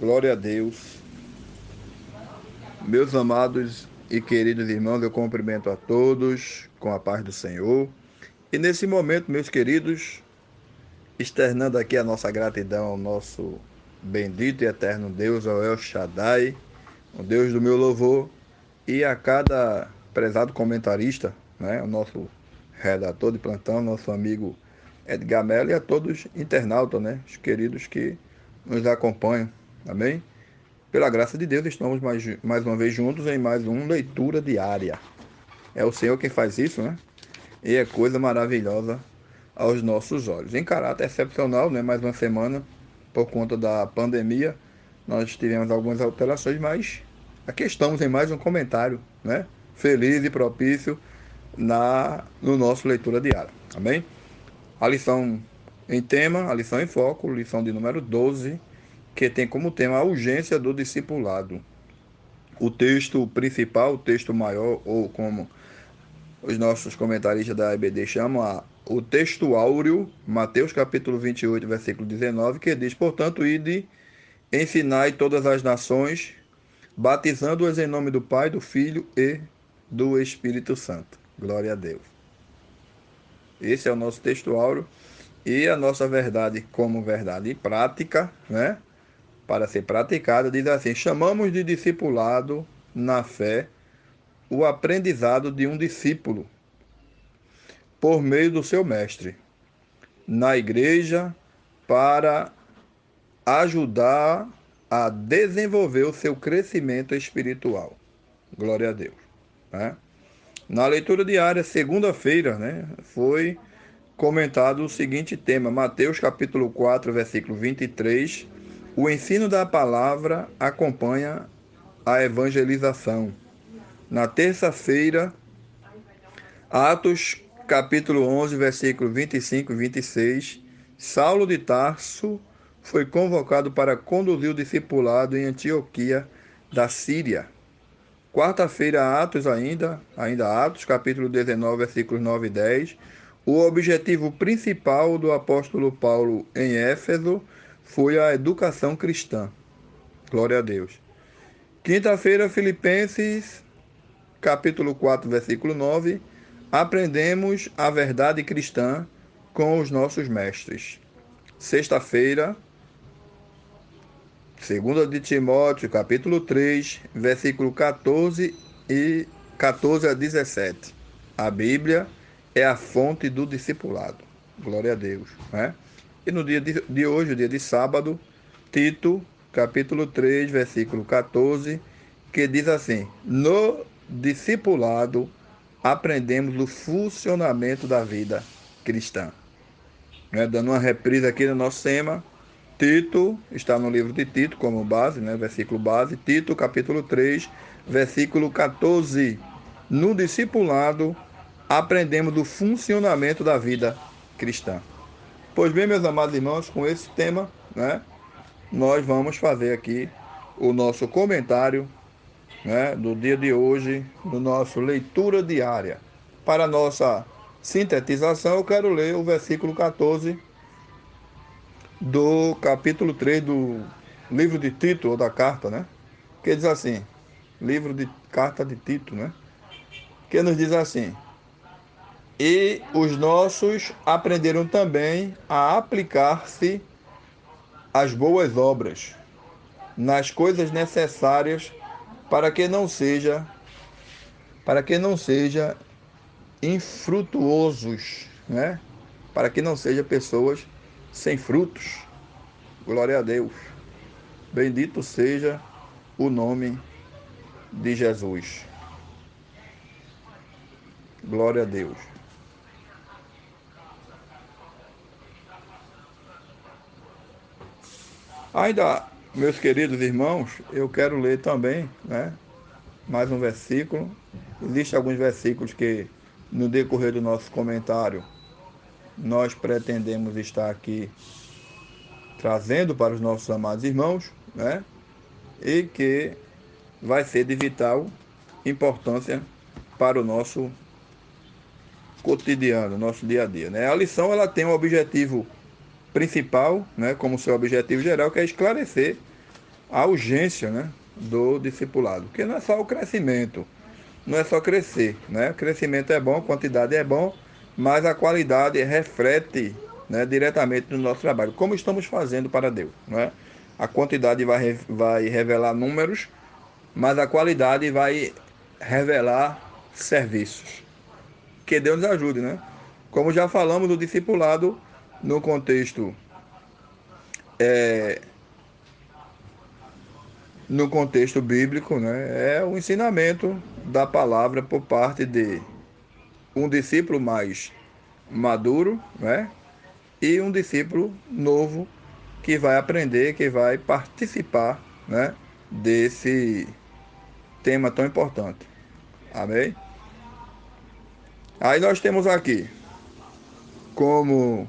Glória a Deus. Meus amados e queridos irmãos, eu cumprimento a todos com a paz do Senhor. E nesse momento, meus queridos, externando aqui a nossa gratidão ao nosso bendito e eterno Deus, ao El Shaddai, o Deus do meu louvor, e a cada prezado comentarista, né, o nosso redator de plantão, nosso amigo Edgar Mello, e a todos internautas, né, os queridos que nos acompanham. Amém? Pela graça de Deus, estamos mais uma vez juntos em mais uma leitura diária. É o Senhor quem faz isso, né? E é coisa maravilhosa aos nossos olhos. Em caráter excepcional, né? Mais uma semana, por conta da pandemia, nós tivemos algumas alterações, mas aqui estamos em mais um comentário, né? Feliz e propício no nosso leitura diária. Amém? A lição em tema, a lição em foco, lição de número 12, que tem como tema a urgência do discipulado. O texto principal, o texto maior, ou como os nossos comentaristas da EBD chamam, o texto áureo, Mateus capítulo 28, versículo 19, que diz: Portanto, ide, ensinai todas as nações, batizando-as em nome do Pai, do Filho e do Espírito Santo. Glória a Deus. Esse é o nosso texto áureo e a nossa verdade como verdade prática, né? Para ser praticada, diz assim: chamamos de discipulado na fé o aprendizado de um discípulo por meio do seu mestre na igreja para ajudar a desenvolver o seu crescimento espiritual. Glória a Deus. Né? Na leitura diária, segunda-feira, né, foi comentado o seguinte tema, Mateus capítulo 4, versículo 23. O ensino da palavra acompanha a evangelização. Na terça-feira, Atos capítulo 11, versículo 25 e 26, Saulo de Tarso foi convocado para conduzir o discipulado em Antioquia da Síria. Quarta-feira, Atos ainda Atos, capítulo 19, versículos 9 e 10. O objetivo principal do apóstolo Paulo em Éfeso foi a educação cristã. Glória a Deus. Quinta-feira, Filipenses capítulo 4, versículo 9, aprendemos a verdade cristã com os nossos mestres. Sexta-feira, segunda de Timóteo, capítulo 3, versículo 14 a 17. A Bíblia é a fonte do discipulado. Glória a Deus, né? E no dia de hoje, o dia de sábado, Tito, capítulo 3, versículo 14, que diz assim: No discipulado aprendemos o funcionamento da vida cristã. Né? Dando uma reprise aqui no nosso tema, Tito, está no livro de Tito como base, né? Versículo base, Tito capítulo 3, versículo 14. No discipulado aprendemos o funcionamento da vida cristã. Pois bem, meus amados irmãos, com esse tema, né, nós vamos fazer aqui o nosso comentário, né, do dia de hoje, do nosso leitura diária. Para a nossa sintetização, eu quero ler o versículo 14 do capítulo 3 do livro de Tito, ou da carta, né? Que diz assim, livro de carta de Tito, né? Que nos diz assim: E os nossos aprenderam também a aplicar-se às boas obras, nas coisas necessárias para que não seja infrutuosos, né? Para que não seja pessoas sem frutos. Glória a Deus. Bendito seja o nome de Jesus. Glória a Deus. Ainda, meus queridos irmãos, eu quero ler também, né, mais um versículo. Existem alguns versículos que, no decorrer do nosso comentário, nós pretendemos estar aqui trazendo para os nossos amados irmãos, né, e que vai ser de vital importância para o nosso cotidiano, nosso dia a dia, né? A lição ela tem um objetivo principal, né, como seu objetivo geral, que é esclarecer a urgência, né, do discipulado, porque não é só o crescimento, não é só crescer, né? Crescimento é bom, quantidade é bom, mas a qualidade reflete, né, diretamente no nosso trabalho, como estamos fazendo para Deus, né? A quantidade vai revelar números, mas a qualidade vai revelar serviços. Que Deus nos ajude, né? Como já falamos do discipulado no contexto no contexto bíblico, né? É o ensinamento da palavra por parte de um discípulo mais maduro, né? E um discípulo novo que vai aprender, que vai participar, né? Desse tema tão importante. Amém? Aí nós temos aqui como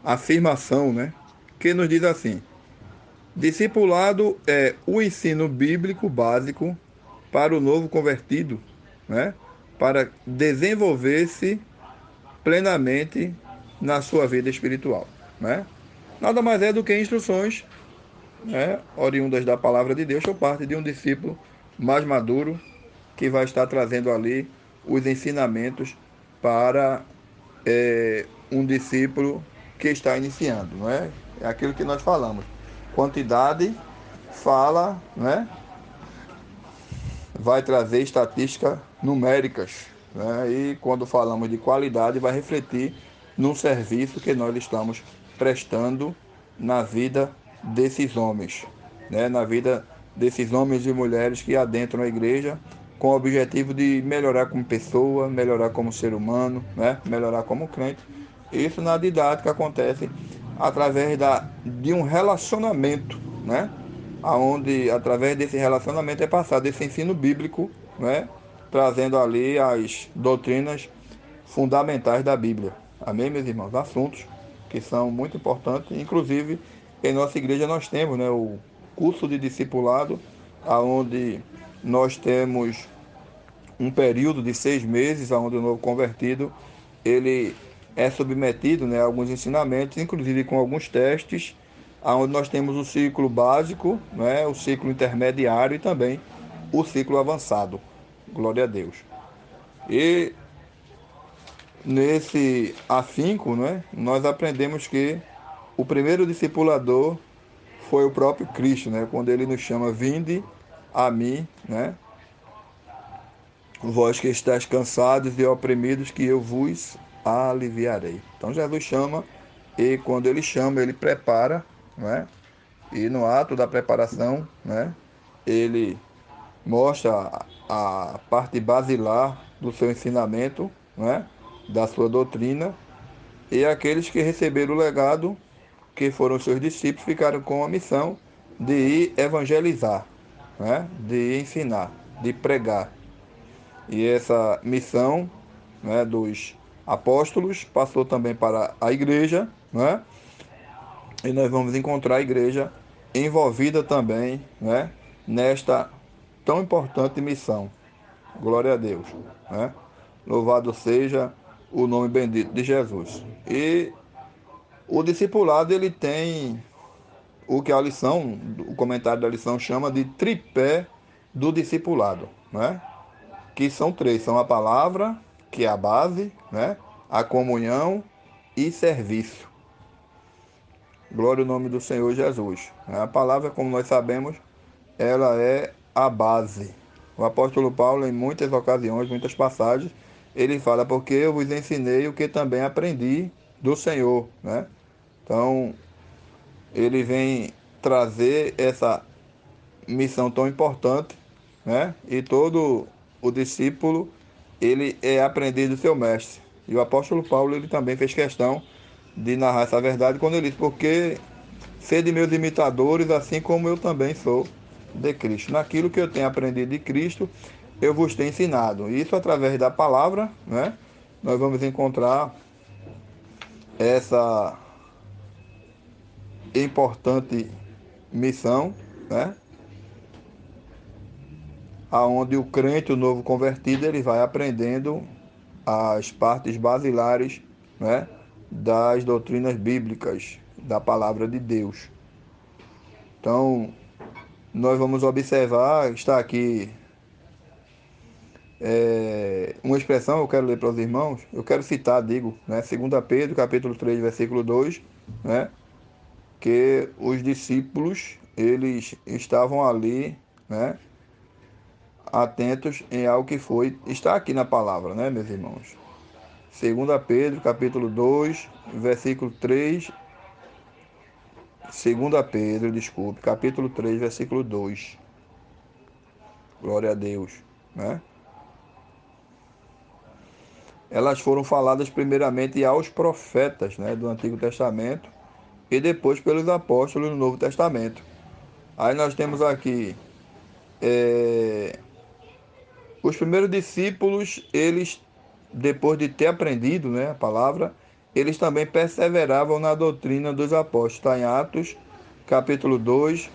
afirmação, né? Que nos diz assim: discipulado é o ensino bíblico básico para o novo convertido, né? Para desenvolver-se plenamente na sua vida espiritual, né? Nada mais é do que instruções, né, oriundas da palavra de Deus, por parte de um discípulo mais maduro que vai estar trazendo ali os ensinamentos para um discípulo que está iniciando, não é? É aquilo que nós falamos. Quantidade fala, né? Vai trazer estatísticas numéricas, né? E quando falamos de qualidade, vai refletir no serviço que nós estamos prestando na vida desses homens, né? Na vida desses homens e mulheres que adentram a igreja com o objetivo de melhorar como pessoa, melhorar como ser humano, né? Melhorar como crente. Isso na didática acontece através de um relacionamento, né? Aonde através desse relacionamento é passado esse ensino bíblico, né, trazendo ali as doutrinas fundamentais da Bíblia. Amém, meus irmãos? Assuntos que são muito importantes, inclusive em nossa igreja nós temos, né, o curso de discipulado, aonde nós temos um período de 6 meses, onde o novo convertido ele é submetido, né, a alguns ensinamentos, inclusive com alguns testes, onde nós temos o ciclo básico, né, o ciclo intermediário e também o ciclo avançado. Glória a Deus. E nesse afinco, né, nós aprendemos que o primeiro discipulador foi o próprio Cristo, né, quando ele nos chama: vinde a mim, né, vós que estáis cansados e oprimidos, que eu vos aliviarei. Então Jesus chama, e quando ele chama, ele prepara, né? E no ato da preparação, né, ele mostra a parte basilar do seu ensinamento, né, da sua doutrina, e aqueles que receberam o legado, que foram seus discípulos, ficaram com a missão de ir evangelizar, né, de ir ensinar, de pregar. E essa missão, né, dos apóstolos passou também para a igreja, né? E nós vamos encontrar a igreja envolvida também, né, nesta tão importante missão. Glória a Deus, né? Louvado seja o nome bendito de Jesus. E o discipulado ele tem o que a lição, o comentário da lição chama de tripé do discipulado, né? Que são três, são a palavra, que é a base, né? A comunhão e serviço. Glória ao nome do Senhor Jesus. A palavra, como nós sabemos, ela é a base. O apóstolo Paulo, em muitas ocasiões, muitas passagens, ele fala: porque eu vos ensinei o que também aprendi do Senhor, né? Então, ele vem trazer essa missão tão importante, né? E todo o discípulo, ele é aprendiz do seu mestre. E o apóstolo Paulo, ele também fez questão de narrar essa verdade quando ele disse: porque sede meus imitadores, assim como eu também sou de Cristo. Naquilo que eu tenho aprendido de Cristo, eu vos tenho ensinado. Isso através da palavra, né? Nós vamos encontrar essa importante missão, né? Aonde o crente, o novo convertido, ele vai aprendendo as partes basilares, né, das doutrinas bíblicas, da palavra de Deus. Então, nós vamos observar, está aqui uma expressão, eu quero ler para os irmãos, eu quero citar, digo, né, 2 Pedro, capítulo 3, versículo 2, né, que os discípulos, eles estavam ali, né, atentos em algo que foi, está aqui na palavra, né, meus irmãos. 2 capítulo 2, versículo 3, 2 desculpe, capítulo 3, versículo 2. Glória a Deus, né? Elas foram faladas primeiramente aos profetas, né, do Antigo Testamento e depois pelos apóstolos do Novo Testamento. Aí nós temos aqui os primeiros discípulos, eles, depois de ter aprendido, né, a palavra, eles também perseveravam na doutrina dos apóstolos. Está em Atos, capítulo 2,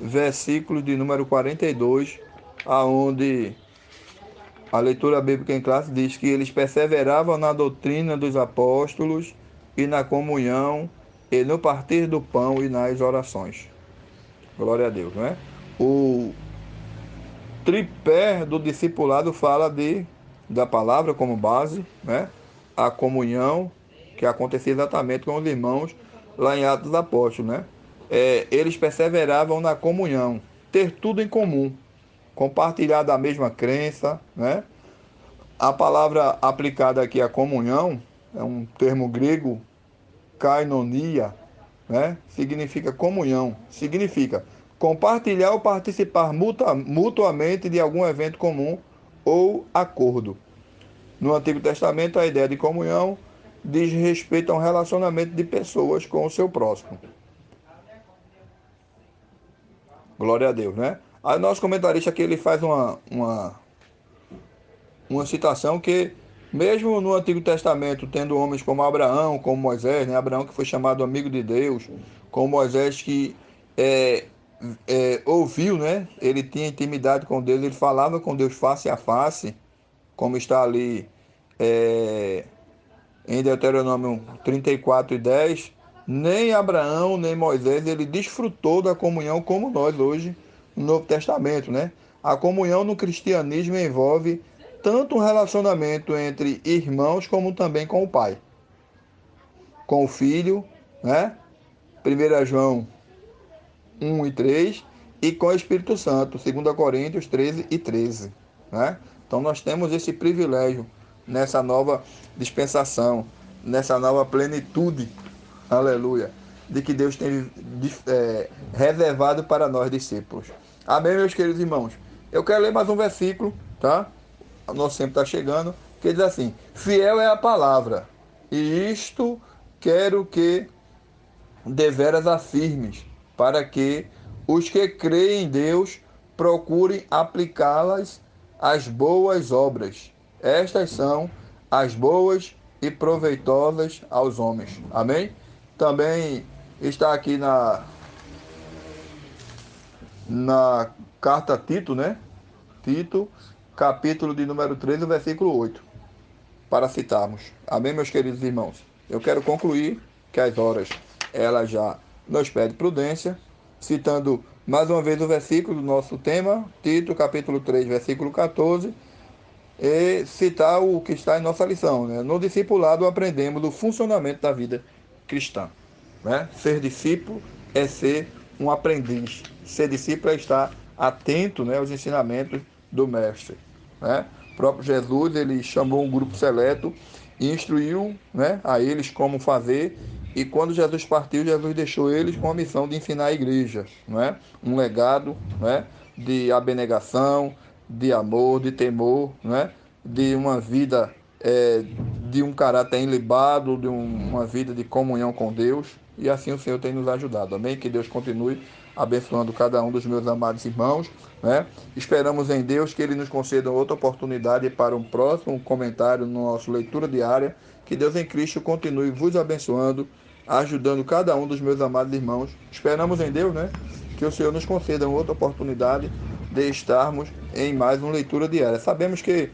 versículo de número 42, aonde a leitura bíblica em classe diz que eles perseveravam na doutrina dos apóstolos e na comunhão e no partir do pão e nas orações. Glória a Deus, né? O tripé do discipulado fala da palavra como base, né? A comunhão, que acontecia exatamente com os irmãos lá em Atos dos Apóstolos, né? Eles perseveravam na comunhão, ter tudo em comum, compartilhar da mesma crença, né? A palavra aplicada aqui à comunhão é um termo grego, kainonia, né? Significa comunhão, significa compartilhar ou participar mutuamente de algum evento comum ou acordo. No Antigo Testamento, a ideia de comunhão diz respeito a um relacionamento de pessoas com o seu próximo. Glória a Deus, né? Aí nosso comentarista aqui ele faz uma citação que, mesmo no Antigo Testamento, tendo homens como Abraão, como Moisés, né? Abraão que foi chamado amigo de Deus, como Moisés que é, ouviu, né? Ele tinha intimidade com Deus, ele falava com Deus face a face, como está ali é, em Deuteronômio 34:10. Nem Abraão, nem Moisés, ele desfrutou da comunhão como nós hoje no Novo Testamento, né? A comunhão no cristianismo envolve tanto um relacionamento entre irmãos como também com o Pai, com o Filho, né? 1 João 1:3 e com o Espírito Santo, 2 Coríntios 13:13, né? Então nós temos esse privilégio nessa nova dispensação, nessa nova plenitude, aleluia, de que Deus tem reservado para nós discípulos. Amém, meus queridos irmãos? Eu quero ler mais um versículo, tá? O nosso tempo está chegando, que diz assim: fiel é a palavra, e isto quero que deveras afirmes, para que os que creem em Deus procurem aplicá-las às boas obras. Estas são as boas e proveitosas aos homens. Amém? Também está aqui na carta a Tito, né? Tito, capítulo de número 13, versículo 8, para citarmos. Amém, meus queridos irmãos? Eu quero concluir que as horas, ela já nos pede prudência, citando mais uma vez o versículo do nosso tema, Tito, capítulo 3, versículo 14, e citar o que está em nossa lição, né? No discipulado aprendemos o funcionamento da vida cristã, né? Ser discípulo é ser um aprendiz. Ser discípulo é estar atento, né, aos ensinamentos do mestre, né? O próprio Jesus, ele chamou um grupo seleto e instruiu, né, a eles como fazer. E quando Jesus partiu, Jesus deixou eles com a missão de ensinar a igreja, né? Um legado, né, de abnegação, de amor, de temor, né? De uma vida, de um caráter ilibado, de uma vida de comunhão com Deus. E assim o Senhor tem nos ajudado. Amém? Que Deus continue abençoando cada um dos meus amados irmãos, né? Esperamos em Deus que Ele nos conceda outra oportunidade para um próximo comentário no nosso leitura diária. Que Deus em Cristo continue vos abençoando, ajudando cada um dos meus amados irmãos. Esperamos em Deus, né? Que o Senhor nos conceda outra oportunidade de estarmos em mais uma leitura diária. Sabemos que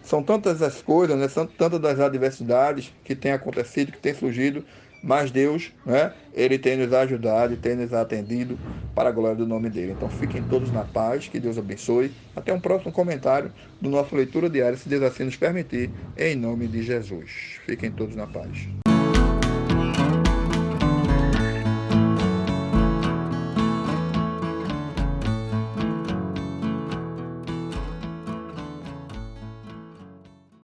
são tantas as coisas, né? São tantas das adversidades que têm acontecido, que têm surgido, Mas Deus, né, Ele tem nos ajudado e tem nos atendido para a glória do nome dele. Então fiquem todos na paz, que Deus abençoe. Até um próximo comentário do nosso Leitura Diária, se Deus assim nos permitir, em nome de Jesus. Fiquem todos na paz.